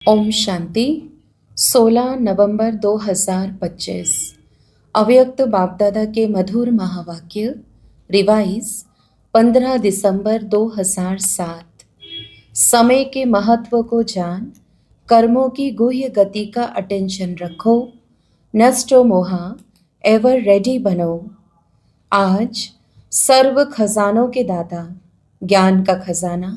ओम शांति। 16 नवंबर 2025 अव्यक्त बापदादा के मधुर महावाक्य रिवाइज 15 दिसंबर 2007। समय के महत्व को जान, कर्मों की गुह्य गति का अटेंशन रखो, नष्टो मोहा एवर रेडी बनो। आज सर्व खजानों के दाता, ज्ञान का खजाना,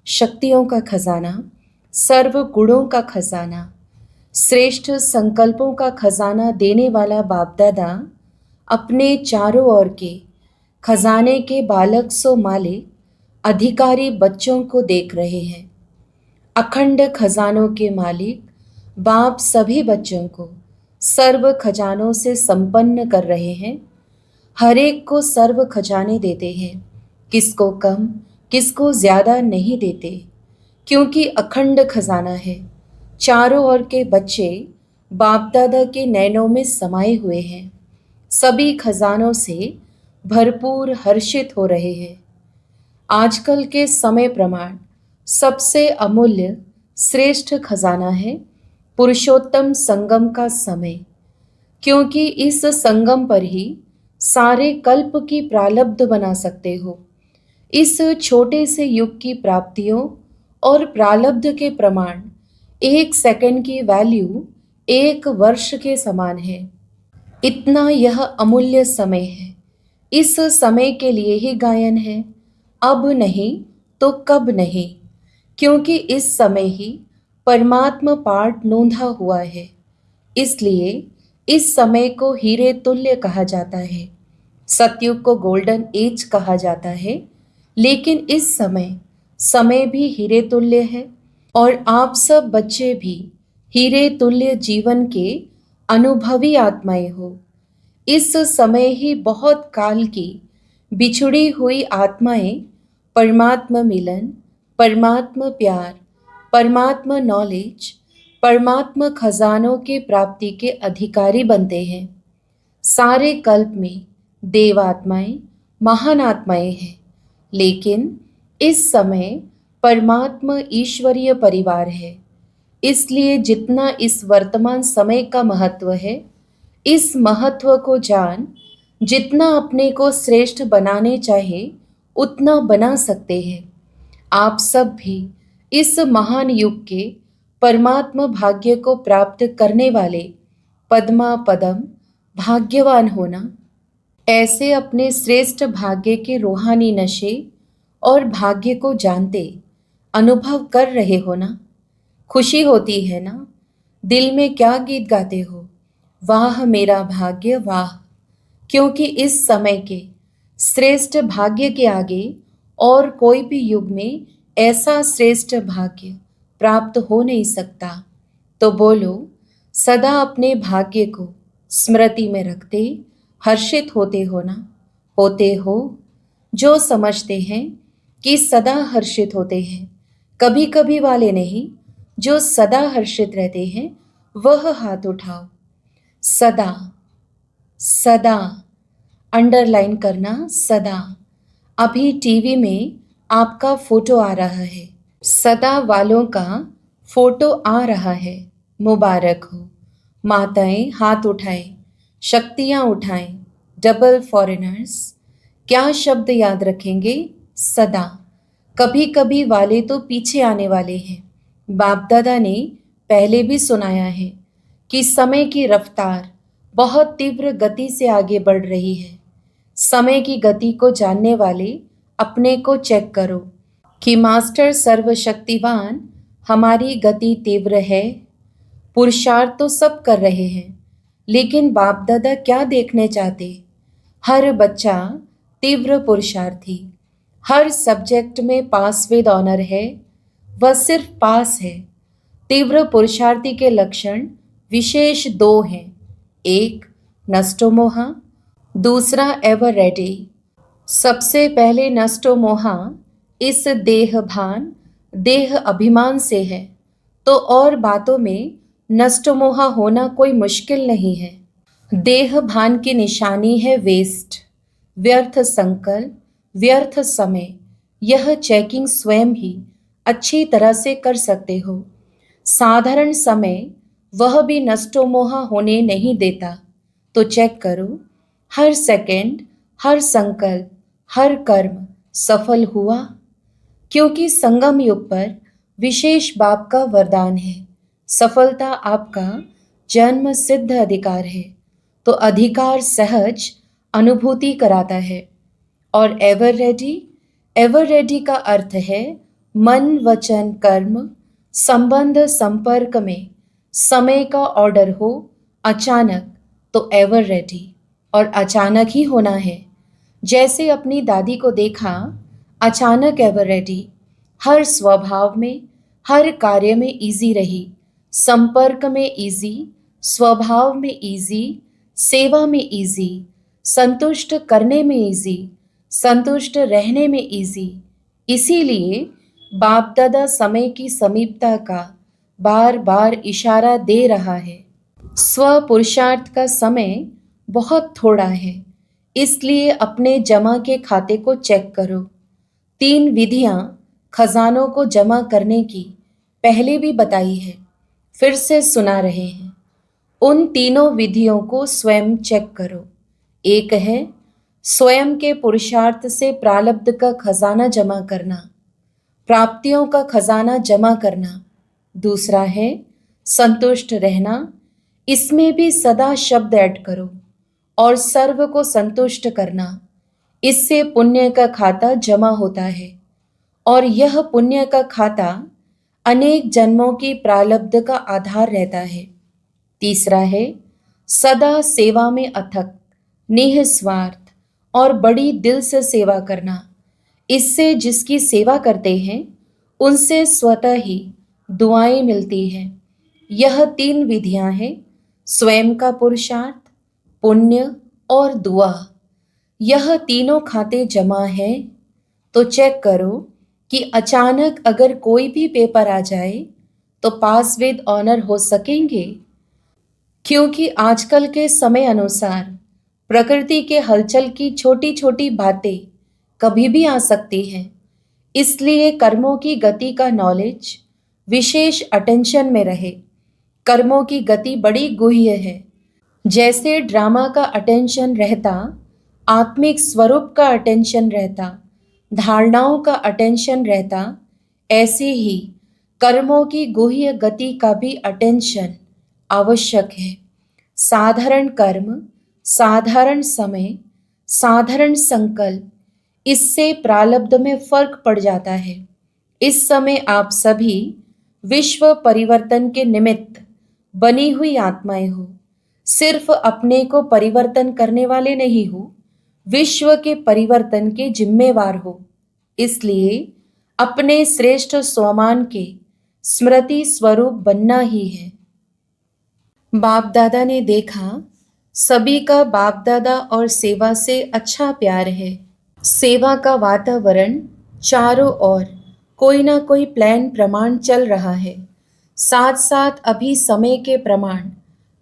शक्तियों का खजाना, सर्व गुणों का खजाना, श्रेष्ठ संकल्पों का खजाना देने वाला बापदादा अपने चारों ओर के खजाने के बालक सो मालिक अधिकारी बच्चों को देख रहे हैं। अखंड खजानों के मालिक बाप सभी बच्चों को सर्व खजानों से संपन्न कर रहे हैं। हर एक को सर्व खजाने देते हैं, किसको कम किसको ज़्यादा नहीं देते, क्योंकि अखंड खजाना है। चारों ओर के बच्चे बाप दादा के नैनों में समाये हुए हैं, सभी खजानों से भरपूर हर्षित हो रहे हैं। आजकल के समय प्रमाण सबसे अमूल्य श्रेष्ठ खजाना है पुरुषोत्तम संगम का समय, क्योंकि इस संगम पर ही सारे कल्प की प्रारब्ध बना सकते हो। इस छोटे से युग की प्राप्तियों और प्रारब्ध के प्रमाण 1 सेकंड की वैल्यू 1 वर्ष के समान है। इतना यह अमूल्य समय है। इस समय के लिए ही गायन है, अब नहीं तो कब नहीं, क्योंकि इस समय ही परमात्मा पाठ नोंधा हुआ है। इसलिए इस समय को हीरे तुल्य कहा जाता है। सतयुग को गोल्डन एज कहा जाता है, लेकिन इस समय भी हीरे तुल्य है और आप सब बच्चे भी हीरे तुल्य जीवन के अनुभवी आत्माएं हो। इस समय ही बहुत काल की बिछुड़ी हुई आत्माएं परमात्मा मिलन, परमात्मा प्यार, परमात्मा नॉलेज, परमात्मा खजानों के प्राप्ति के अधिकारी बनते हैं। सारे कल्प में देव आत्माएं महान आत्माएं हैं, लेकिन इस समय परमात्मा ईश्वरीय परिवार है। इसलिए जितना इस वर्तमान समय का महत्व है, इस महत्व को जान, जितना अपने को श्रेष्ठ बनाने चाहे उतना बना सकते हैं। आप सब भी इस महान युग के परमात्मा भाग्य को प्राप्त करने वाले पद्मा पदम भाग्यवान होना। ऐसे अपने श्रेष्ठ भाग्य के रूहानी नशे और भाग्य को जानते अनुभव कर रहे हो ना। खुशी होती है ना। दिल में क्या गीत गाते हो, वाह मेरा भाग्य वाह, क्योंकि इस समय के श्रेष्ठ भाग्य के आगे और कोई भी युग में ऐसा श्रेष्ठ भाग्य प्राप्त हो नहीं सकता। तो बोलो, सदा अपने भाग्य को स्मृति में रखते हर्षित होते हो ना। होते हो। जो समझते हैं कि सदा हर्षित होते हैं, कभी कभी वाले नहीं, जो सदा हर्षित रहते हैं वह हाथ उठाओ। सदा, सदा अंडरलाइन करना, सदा। अभी टीवी में आपका फोटो आ रहा है, सदा वालों का फोटो आ रहा है। मुबारक हो। माताएं हाथ उठाएं, शक्तियां उठाएं। डबल फॉरेनर्स क्या शब्द याद रखेंगे? सदा। कभी कभी वाले तो पीछे आने वाले हैं। बाप दादा ने पहले भी सुनाया है कि समय की रफ्तार बहुत तीव्र गति से आगे बढ़ रही है। समय की गति को जानने वाले अपने को चेक करो कि मास्टर सर्वशक्तिवान हमारी गति तीव्र है। पुरुषार्थ तो सब कर रहे हैं, लेकिन बाप दादा क्या देखने चाहते? हर बच्चा तीव्र पुरुषार्थी, हर सब्जेक्ट में पास विद ऑनर है, वह सिर्फ पास है। तीव्र पुरुषार्थी के लक्षण विशेष 2 हैं, एक नष्टो मोहा, दूसरा एवर रेडी। सबसे पहले नष्टो मोहा इस देह भान, देह अभिमान से है, तो और बातों में नष्टो मोहा होना कोई मुश्किल नहीं है। देह भान की निशानी है वेस्ट, व्यर्थ संकल्प, व्यर्थ समय। यह चेकिंग स्वयं ही अच्छी तरह से कर सकते हो। साधारण समय वह भी नष्टोमोह होने नहीं देता। तो चेक करो, हर सेकंड, हर संकल्प, हर कर्म सफल हुआ, क्योंकि संगम युग पर विशेष बाप का वरदान है। सफलता आपका जन्म सिद्ध अधिकार है। तो अधिकार सहज अनुभूति कराता है। और एवर रेडी का अर्थ है मन वचन कर्म संबंध संपर्क में समय का ऑर्डर हो अचानक, तो एवर रेडी, और अचानक ही होना है। जैसे अपनी दादी को देखा, अचानक एवर रेडी, हर स्वभाव में, हर कार्य में इजी रही, संपर्क में इजी, स्वभाव में इजी, सेवा में इजी, संतुष्ट करने में इजी, संतुष्ट रहने में इजी। इसीलिए बाप दादा समय की समीपता का बार बार इशारा दे रहा है। स्व पुरुषार्थ का समय बहुत थोड़ा है, इसलिए अपने जमा के खाते को चेक करो। 3 विधियां खजानों को जमा करने की पहले भी बताई है, फिर से सुना रहे हैं। उन तीनों विधियों को स्वयं चेक करो। एक है स्वयं के पुरुषार्थ से प्रारब्ध का खजाना जमा करना, प्राप्तियों का खजाना जमा करना। दूसरा है संतुष्ट रहना, इसमें भी सदा शब्द ऐड करो, और सर्व को संतुष्ट करना। इससे पुण्य का खाता जमा होता है, और यह पुण्य का खाता अनेक जन्मों की प्रारब्ध का आधार रहता है। तीसरा है सदा सेवा में अथक, निस्वार्थ और बड़ी दिल से सेवा करना। इससे जिसकी सेवा करते हैं उनसे स्वतः ही दुआएं मिलती हैं। यह 3 विधियां हैं, स्वयं का पुरुषार्थ, पुण्य और दुआ। यह तीनों खाते जमा हैं। तो चेक करो कि अचानक अगर कोई भी पेपर आ जाए तो पास विद ऑनर हो सकेंगे, क्योंकि आजकल के समय अनुसार प्रकृति के हलचल की छोटी छोटी बातें कभी भी आ सकती हैं। इसलिए कर्मों की गति का नॉलेज विशेष अटेंशन में रहे। कर्मों की गति बड़ी गुह्य है। जैसे ड्रामा का अटेंशन रहता, आत्मिक स्वरूप का अटेंशन रहता, धारणाओं का अटेंशन रहता, ऐसे ही कर्मों की गुह्य गति का भी अटेंशन आवश्यक है। साधारण कर्म, साधारण समय, साधारण संकल्प, इससे प्रारब्ध में फर्क पड़ जाता है। इस समय आप सभी विश्व परिवर्तन के निमित्त बनी हुई आत्माएं हो। सिर्फ अपने को परिवर्तन करने वाले नहीं हो, विश्व के परिवर्तन के जिम्मेवार हो। इसलिए अपने श्रेष्ठ स्वमान के स्मृति स्वरूप बनना ही है। बाप दादा ने देखा, सभी का बाप दादा और सेवा से अच्छा प्यार है। सेवा का वातावरण चारों ओर कोई ना कोई प्लान प्रमाण चल रहा है। साथ साथ अभी समय के प्रमाण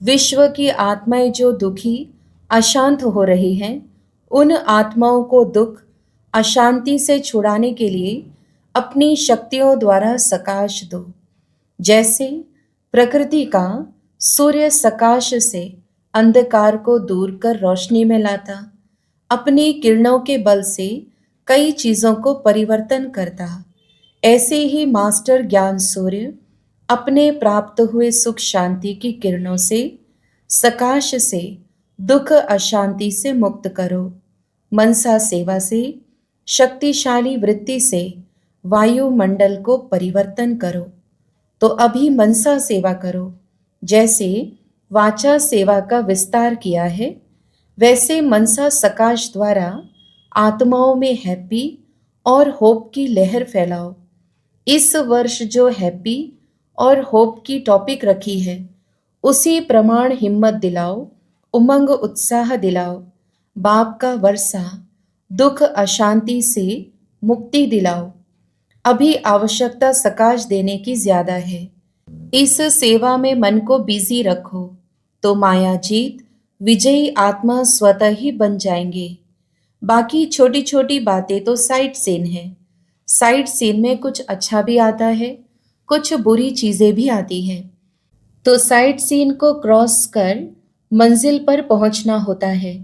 विश्व की आत्माएं जो दुखी अशांत हो रही हैं, उन आत्माओं को दुख अशांति से छुड़ाने के लिए अपनी शक्तियों द्वारा सकाश दो। जैसे प्रकृति का सूर्य सकाश से अंधकार को दूर कर रोशनी में लाता, अपनी किरणों के बल से कई चीज़ों को परिवर्तन करता, ऐसे ही मास्टर ज्ञान सूर्य अपने प्राप्त हुए सुख शांति की किरणों से सकाश से दुख अशांति से मुक्त करो। मनसा सेवा से, शक्तिशाली वृत्ति से वायुमंडल को परिवर्तन करो। तो अभी मनसा सेवा करो। जैसे वाचा सेवा का विस्तार किया है, वैसे मनसा सकाश द्वारा आत्माओं में हैप्पी और होप की लहर फैलाओ। इस वर्ष जो हैप्पी और होप की टॉपिक रखी है, उसी प्रमाण हिम्मत दिलाओ, उमंग उत्साह दिलाओ। बाप का वर्षा दुख अशांति से मुक्ति दिलाओ। अभी आवश्यकता सकाश देने की ज्यादा है। इस सेवा में मन को बिजी रखो तो माया जीत विजयी आत्मा स्वतः ही बन जाएंगे। बाकी छोटी छोटी बातें तो साइड सीन है। साइड सीन में कुछ अच्छा भी आता है, कुछ बुरी चीज़ें भी आती हैं। तो साइट सीन को क्रॉस कर मंजिल पर पहुंचना होता है।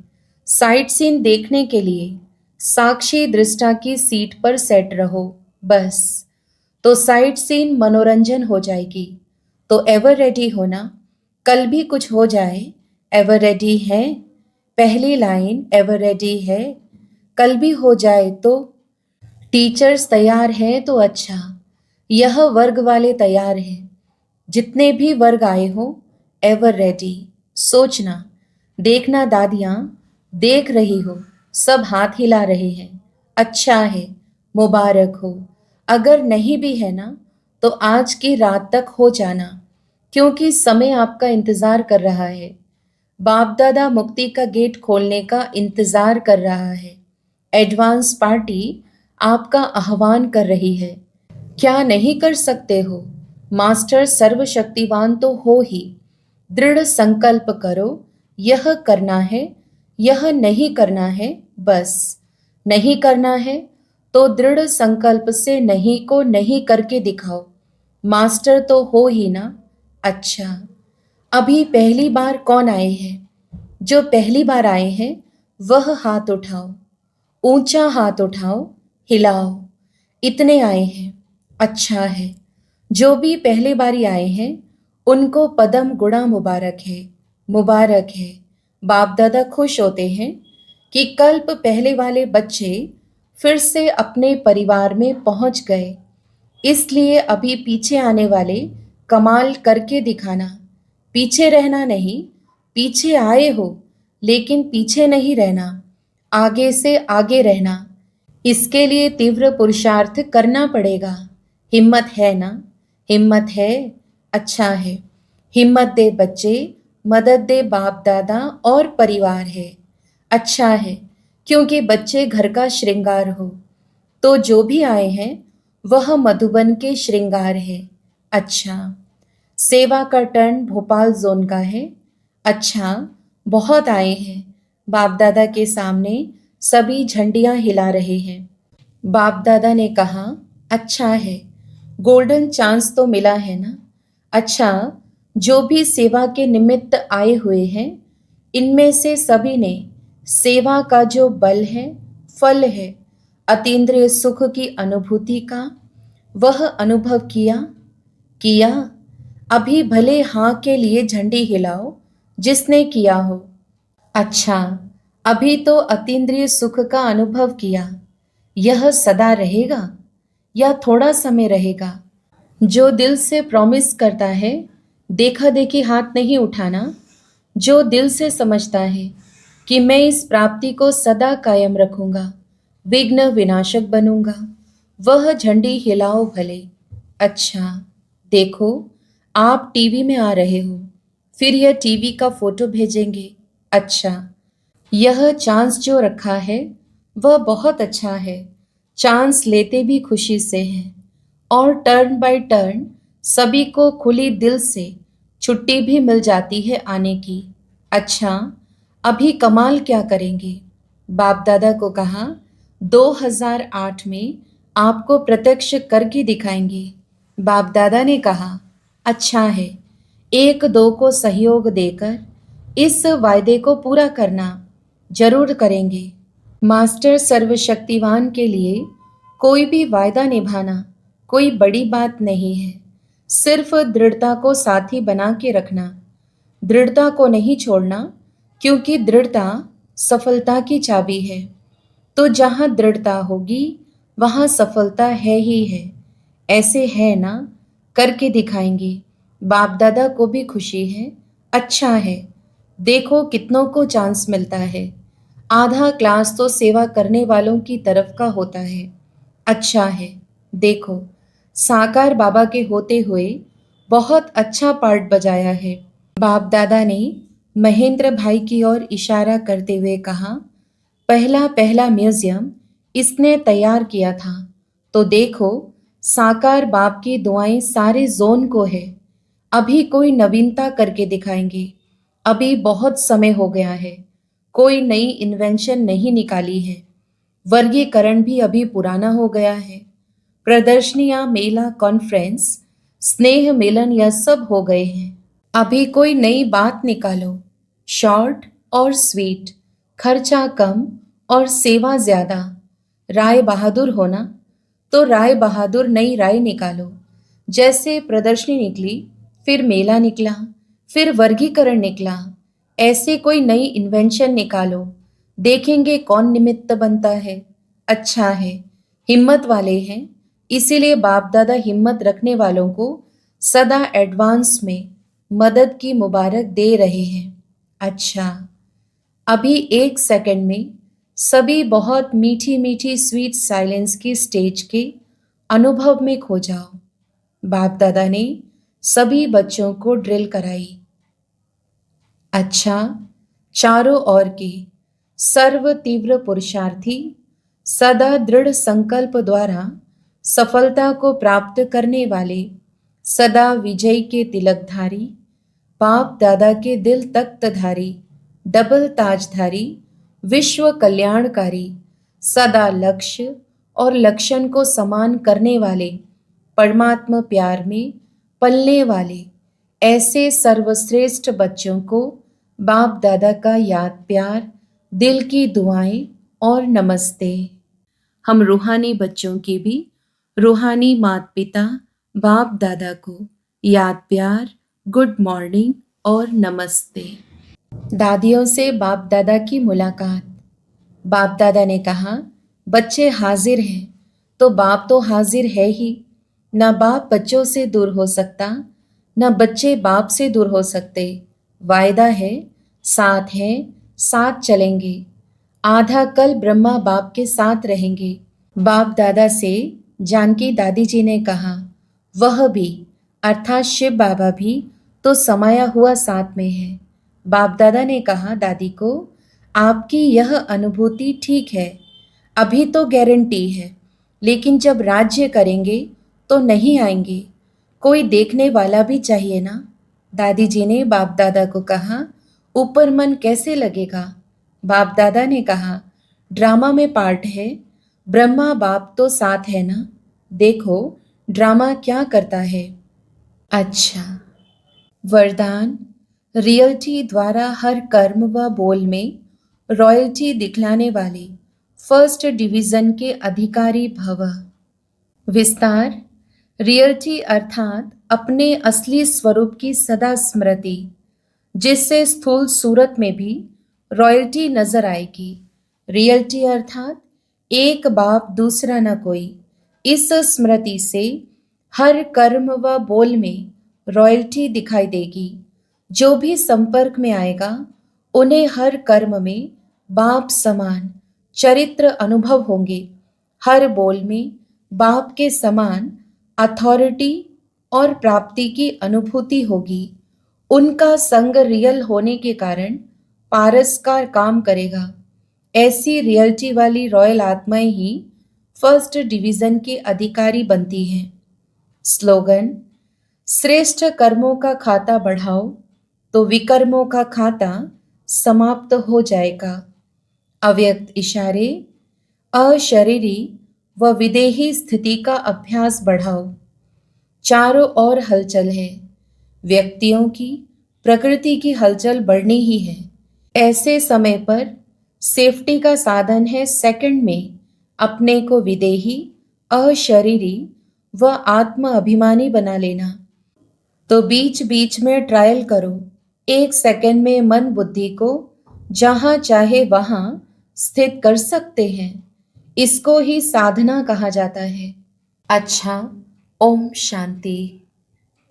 साइट सीन देखने के लिए साक्षी दृष्टा की सीट पर सेट रहो, बस। तो साइट सीन मनोरंजन हो जाएगी। तो एवर रेडी होना, कल भी कुछ हो जाए, एवर रेडी है। पहली लाइन एवर रेडी है, कल भी हो जाए तो। टीचर्स तैयार हैं तो अच्छा, यह वर्ग वाले तैयार हैं। जितने भी वर्ग आए हो, एवर रेडी। सोचना, देखना दादियाँ देख रही हो, सब हाथ हिला रहे हैं। अच्छा है, मुबारक हो। अगर नहीं भी है ना, तो आज की रात तक हो जाना, क्योंकि समय आपका इंतज़ार कर रहा है। बाप दादा मुक्ति का गेट खोलने का इंतज़ार कर रहा है। एडवांस पार्टी आपका आह्वान कर रही है। क्या नहीं कर सकते हो? मास्टर सर्वशक्तिवान तो हो ही। दृढ़ संकल्प करो, यह करना है, यह नहीं करना है, बस। नहीं करना है तो दृढ़ संकल्प से नहीं को नहीं करके दिखाओ। मास्टर तो हो ही ना। अच्छा, अभी पहली बार कौन आए हैं? जो पहली बार आए हैं वह हाथ उठाओ, ऊंचा हाथ उठाओ, हिलाओ। इतने आए हैं, अच्छा है। जो भी पहले बारी आए हैं उनको पदम गुणा मुबारक है, मुबारक है। बाप दादा खुश होते हैं कि कल्प पहले वाले बच्चे फिर से अपने परिवार में पहुंच गए। इसलिए अभी पीछे आने वाले कमाल करके दिखाना। पीछे रहना नहीं, पीछे आए हो लेकिन पीछे नहीं रहना, आगे से आगे रहना। इसके लिए तीव्र पुरुषार्थ करना पड़ेगा। हिम्मत है ना? हिम्मत है, अच्छा है। हिम्मत दे बच्चे, मदद दे बाप दादा और परिवार है। अच्छा है, क्योंकि बच्चे घर का श्रृंगार हो। तो जो भी आए हैं वह मधुबन के श्रृंगार है। अच्छा, सेवा का टर्न भोपाल जोन का है। अच्छा, बहुत आए हैं। बाप दादा के सामने सभी झंडियां हिला रहे हैं। बाप दादा ने कहा, अच्छा है, गोल्डन चांस तो मिला है ना। अच्छा, जो भी सेवा के निमित्त आए हुए हैं, इनमें से सभी ने सेवा का जो बल है, फल है, अतीन्द्रिय सुख की अनुभूति का, वह अनुभव किया। किया। अभी भले हाँ के लिए झंडी हिलाओ जिसने किया हो। अच्छा, अभी तो अतीन्द्रिय सुख का अनुभव किया। यह सदा रहेगा या थोड़ा समय रहेगा? जो दिल से प्रॉमिस करता है, देखा देखी हाथ नहीं उठाना। जो दिल से समझता है कि मैं इस प्राप्ति को सदा कायम रखूंगा, विघ्न विनाशक बनूंगा, वह झंडी हिलाओ भले। अच्छा, देखो आप टीवी में आ रहे हो, फिर यह टीवी का फोटो भेजेंगे। अच्छा, यह चांस जो रखा है वह बहुत अच्छा है। चांस लेते भी खुशी से हैं और टर्न बाय टर्न सभी को खुली दिल से छुट्टी भी मिल जाती है आने की। अच्छा, अभी कमाल क्या करेंगे? बाप दादा को कहा, 2008 में आपको प्रत्यक्ष करके दिखाएंगे। बाप दादा ने कहा, अच्छा है, 1-2 को सहयोग देकर इस वायदे को पूरा करना। जरूर करेंगे। मास्टर सर्वशक्तिवान के लिए कोई भी वायदा निभाना कोई बड़ी बात नहीं है। सिर्फ दृढ़ता को साथी बना के रखना, दृढ़ता को नहीं छोड़ना, क्योंकि दृढ़ता सफलता की चाबी है। तो जहाँ दृढ़ता होगी वहाँ सफलता है ही है। ऐसे है ना? करके दिखाएंगे। बाप दादा को भी खुशी है। अच्छा है, देखो कितनों को चांस मिलता है। आधा क्लास तो सेवा करने वालों की तरफ का होता है। अच्छा है, देखो साकार बाबा के होते हुए बहुत अच्छा पार्ट बजाया है। बाप दादा ने महेंद्र भाई की ओर इशारा करते हुए कहा, पहला पहला म्यूजियम इसने तैयार किया था। तो देखो साकार बाप की दुआएं सारे जोन को है। अभी कोई नवीनता करके दिखाएंगे। अभी बहुत समय हो गया है, कोई नई इन्वेंशन नहीं निकाली है। वर्गीकरण भी अभी पुराना हो गया है। प्रदर्शनियां, मेला, कॉन्फ्रेंस स्नेह मिलन यह सब हो गए हैं। अभी कोई नई बात निकालो, शॉर्ट और स्वीट, खर्चा कम और सेवा ज्यादा। राय बहादुर होना तो राय बहादुर नई राय निकालो। जैसे प्रदर्शनी निकली, फिर मेला निकला, फिर वर्गीकरण निकला, ऐसे कोई नई इन्वेंशन निकालो। देखेंगे कौन निमित्त बनता है। अच्छा है, हिम्मत वाले हैं, इसीलिए बाप दादा हिम्मत रखने वालों को सदा एडवांस में मदद की मुबारक दे रहे हैं। अच्छा, अभी 1 सेकंड में सभी बहुत मीठी मीठी स्वीट साइलेंस की स्टेज के अनुभव में खो जाओ। बाप दादा ने सभी बच्चों को ड्रिल कराई। अच्छा, चारों ओर के सर्व तीव्र पुरुषार्थी सदा दृढ़ संकल्प द्वारा सफलता को प्राप्त करने वाले सदा विजय के तिलकधारी बाप दादा के दिल तख्तधारी डबल ताजधारी विश्व कल्याणकारी सदा लक्ष्य और लक्षण को समान करने वाले परमात्मा प्यार में पलने वाले ऐसे सर्वश्रेष्ठ बच्चों को बाप दादा का याद प्यार, दिल की दुआएं और नमस्ते। हम रूहानी बच्चों की भी रूहानी माता पिता बाप दादा को याद प्यार, गुड मॉर्निंग और नमस्ते। दादियों से बाप दादा की मुलाकात। बाप दादा ने कहा, बच्चे हाजिर हैं तो बाप तो हाजिर है ही। ना बाप बच्चों से दूर हो सकता, ना बच्चे बाप से दूर हो सकते। वायदा है, साथ हैं, साथ चलेंगे। आधा कल ब्रह्मा बाप के साथ रहेंगे। बाप दादा से जानकी दादी जी ने कहा, वह भी अर्थात शिव बाबा भी तो समाया हुआ साथ में है। बाप दादा ने कहा दादी को, आपकी यह अनुभूति ठीक है, अभी तो गारंटी है, लेकिन जब राज्य करेंगे तो नहीं आएंगे। कोई देखने वाला भी चाहिए ना। दादी जी ने बाप दादा को कहा, ऊपर मन कैसे लगेगा। बाप दादा ने कहा, ड्रामा में पार्ट है, ब्रह्मा बाप तो साथ है ना। देखो ड्रामा क्या करता है। अच्छा, वरदान, रियल्टी द्वारा हर कर्म व बोल में रॉयल्टी दिखलाने वाले फर्स्ट डिवीजन के अधिकारी भव। विस्तार, रियल्टी अर्थात अपने असली स्वरूप की सदा स्मृति, जिससे स्थूल सूरत में भी रॉयल्टी नजर आएगी। रियल्टी अर्थात एक बाप दूसरा न कोई। इस स्मृति से हर कर्म व बोल में रॉयल्टी दिखाई देगी। जो भी संपर्क में आएगा उन्हें हर कर्म में बाप समान चरित्र अनुभव होंगे। हर बोल में बाप के समान अथॉरिटी और प्राप्ति की अनुभूति होगी। उनका संग रियल होने के कारण पारस का काम करेगा। ऐसी रियल्टी वाली रॉयल आत्माएं ही फर्स्ट डिवीजन के अधिकारी बनती हैं। स्लोगन, श्रेष्ठ कर्मों का खाता बढ़ाओ तो विकर्मों का खाता समाप्त हो जाएगा। अव्यक्त इशारे, अशरीरी व विदेही स्थिति का अभ्यास बढ़ाओ। चारों ओर हलचल है, व्यक्तियों की, प्रकृति की हलचल बढ़नी ही है। ऐसे समय पर सेफ्टी का साधन है सेकंड में अपने को विदेही, अशरीरी व आत्म अभिमानी बना लेना। तो बीच बीच में ट्रायल करो। 1 सेकंड में मन बुद्धि को जहां चाहे वहां स्थित कर सकते हैं। इसको ही साधना कहा जाता है। अच्छा, ओम शांति।